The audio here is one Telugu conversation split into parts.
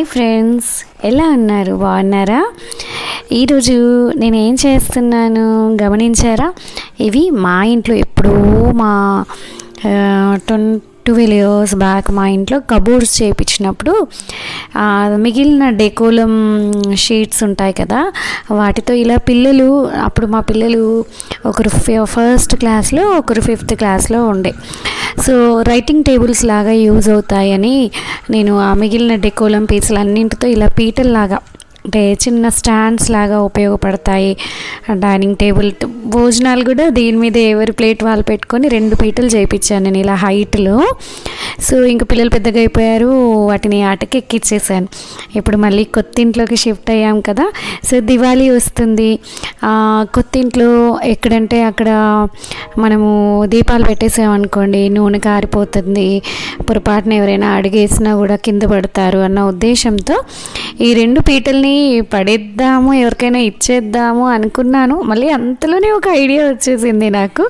హాయ్ ఫ్రెండ్స్, ఎలా ఉన్నారు? బాగున్నారా? ఈరోజు నేను ఏం చేస్తున్నాను గమనించారా? ఇవి మా ఇంట్లో ఎప్పుడూ మా 12 years బ్యాక్ మా ఇంట్లో కబోర్డ్స్ చేయించినప్పుడు మిగిలిన డెకోలం షీట్స్ ఉంటాయి కదా, వాటితో ఇలా పిల్లలు, అప్పుడు మా పిల్లలు ఒకరు ఫస్ట్ క్లాస్లో ఒకరు 5th క్లాస్లో ఉండే. సో రైటింగ్ టేబుల్స్ లాగా యూజ్ అవుతాయని నేను ఆ మిగిలిన డెకోలం పీసులు అన్నింటితో ఇలా పీటల్లాగా, అంటే చిన్న స్టాండ్స్ లాగా ఉపయోగపడతాయి. డైనింగ్ టేబుల్, భోజనాలు కూడా దీని మీద ఎవరి ప్లేట్ వాళ్ళు పెట్టుకొని 2 పీటలు చేయించాను నేను ఇలా హైట్లో. సో ఇంక పిల్లలు పెద్దగా అయిపోయారు, వాటిని ఆటకి ఎక్కిచ్చేసాను. ఇప్పుడు మళ్ళీ కొత్త ఇంట్లోకి షిఫ్ట్ అయ్యాం కదా. సో దివాళీ వస్తుంది. కొత్త ఇంట్లో ఎక్కడంటే అక్కడ మనము దీపాలు పెట్టేసామనుకోండి, నూనె కారిపోతుంది, పొరపాటున ఎవరైనా అడిగేసినా కూడా కింద పడతారు అన్న ఉద్దేశంతో ఈ 2 పీటల్ని పడేద్దాము, ఎవరికైనా ఇచ్చేద్దాము అనుకున్నాను. మళ్ళీ అంతలోనే ఒక ఐడియా వచ్చేసింది నాకు.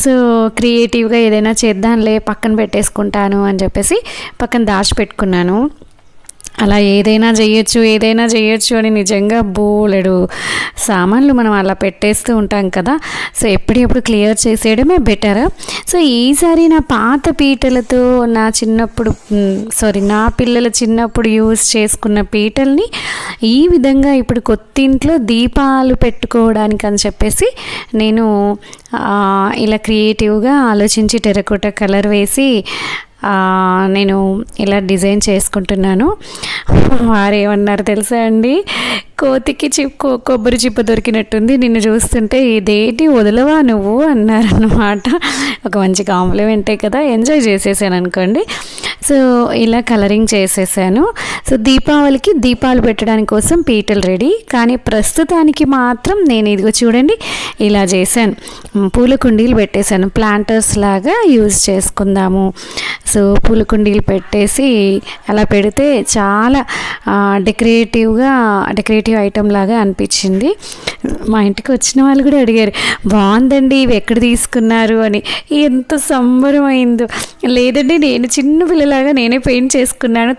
సో క్రియేటివ్గా ఏదైనా చేద్దాంలే, పక్కన పెట్టేసుకుంటాను అని చెప్పేసి పక్కన దాచిపెట్టుకున్నాను. అలా ఏదైనా చేయొచ్చు అని నిజంగా బోలెడు సామాన్లు మనం అలా పెట్టేస్తూ ఉంటాం కదా. సో ఎప్పుడెప్పుడు క్లియర్ చేసేయడమే బెటర్. సో ఈసారి నా పాత పీటలతో నా పిల్లల చిన్నప్పుడు యూజ్ చేసుకున్న పీటల్ని ఈ విధంగా ఇప్పుడు కొత్త ఇంట్లో దీపాలు పెట్టుకోవడానికి అని చెప్పేసి నేను ఇలా క్రియేటివ్గా ఆలోచించి టెర్రకోటా కలర్ వేసి నేను ఇలా డిజైన్ చేసుకుంటున్నాను. వారు ఏమన్నారు తెలుసా అండి, కోతికి కొబ్బరి చిప్ప దొరికినట్టుంది, నిన్ను చూస్తుంటే ఇదేంటి వదలవా నువ్వు అన్నారన్నమాట. ఒక మంచి కాంప్లిమెంటే కదా, ఎంజాయ్ చేసేసాను అనుకోండి. సో ఇలా కలరింగ్ చేసేసాను. సో దీపావళికి దీపాలు పెట్టడానికి కోసం పీటలు రెడీ, కానీ ప్రస్తుతానికి మాత్రం నేను ఇదిగో చూడండి ఇలా చేశాను. పూల కుండీలు పెట్టేశాను, ప్లాంటర్స్ లాగా యూజ్ చేసుకుందాము. సో పూల కుండీలు పెట్టేసి అలా పెడితే చాలా డెకరేటివ్ ఐటమ్ లాగా అనిపించింది. మా ఇంటికి వచ్చిన వాళ్ళు కూడా అడిగారు, బాగుందండి ఇవి ఎక్కడ తీసుకున్నారు అని. ఎంత సంబరం అయిందో. లేదండి నేను చిన్న పిల్లలాగా నేనే పెయింట్ చేసుకున్నాను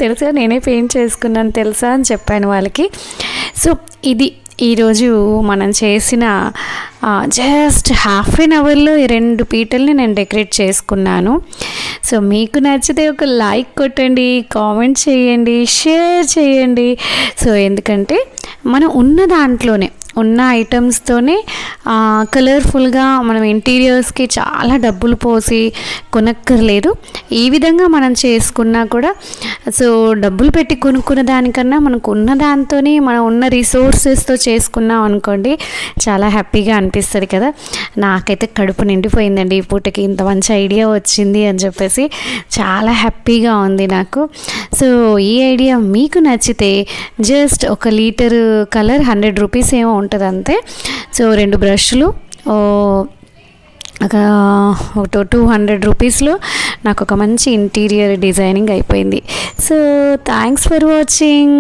తెలుసా అని చెప్పాను వాళ్ళకి. సో ఇది ఈరోజు మనం చేసిన జస్ట్ ½ an hourలో ఈ 2 పీటల్ని నేను డెకరేట్ చేసుకున్నాను. సో మీకు నచ్చితే ఒక లైక్ కొట్టండి, కామెంట్ చేయండి, షేర్ చేయండి. సో ఎందుకంటే మనం ఉన్న దాంట్లోనే ఉన్న ఐటమ్స్తోనే కలర్ఫుల్గా మనం ఇంటీరియర్స్కి చాలా డబ్బులు పోసి కొనక్కర్లేదు. ఈ విధంగా మనం చేసుకున్నా కూడా, సో డబ్బులు పెట్టి కొనుక్కున్న దానికన్నా మనకు ఉన్న దాంతోనే మనం ఉన్న రిసోర్సెస్తో చేసుకున్నాం అనుకోండి, చాలా హ్యాపీగా అనిపిస్తుంది కదా. నాకైతే కడుపు నిండిపోయిందండి ఈ పూటకి, ఇంత మంచి ఐడియా వచ్చింది అని చెప్పేసి చాలా హ్యాపీగా ఉంది నాకు. సో ఈ ఐడియా మీకు నచ్చితే జస్ట్ 1 లీటర్ కలర్ 100 రూపీస్ ఏమో ఉంటుంది అంతే. సో 2 బ్రష్లు ఒక 200 రూపీస్లో నాకు ఒక మంచి ఇంటీరియర్ డిజైనింగ్ అయిపోయింది. So thanks for watching.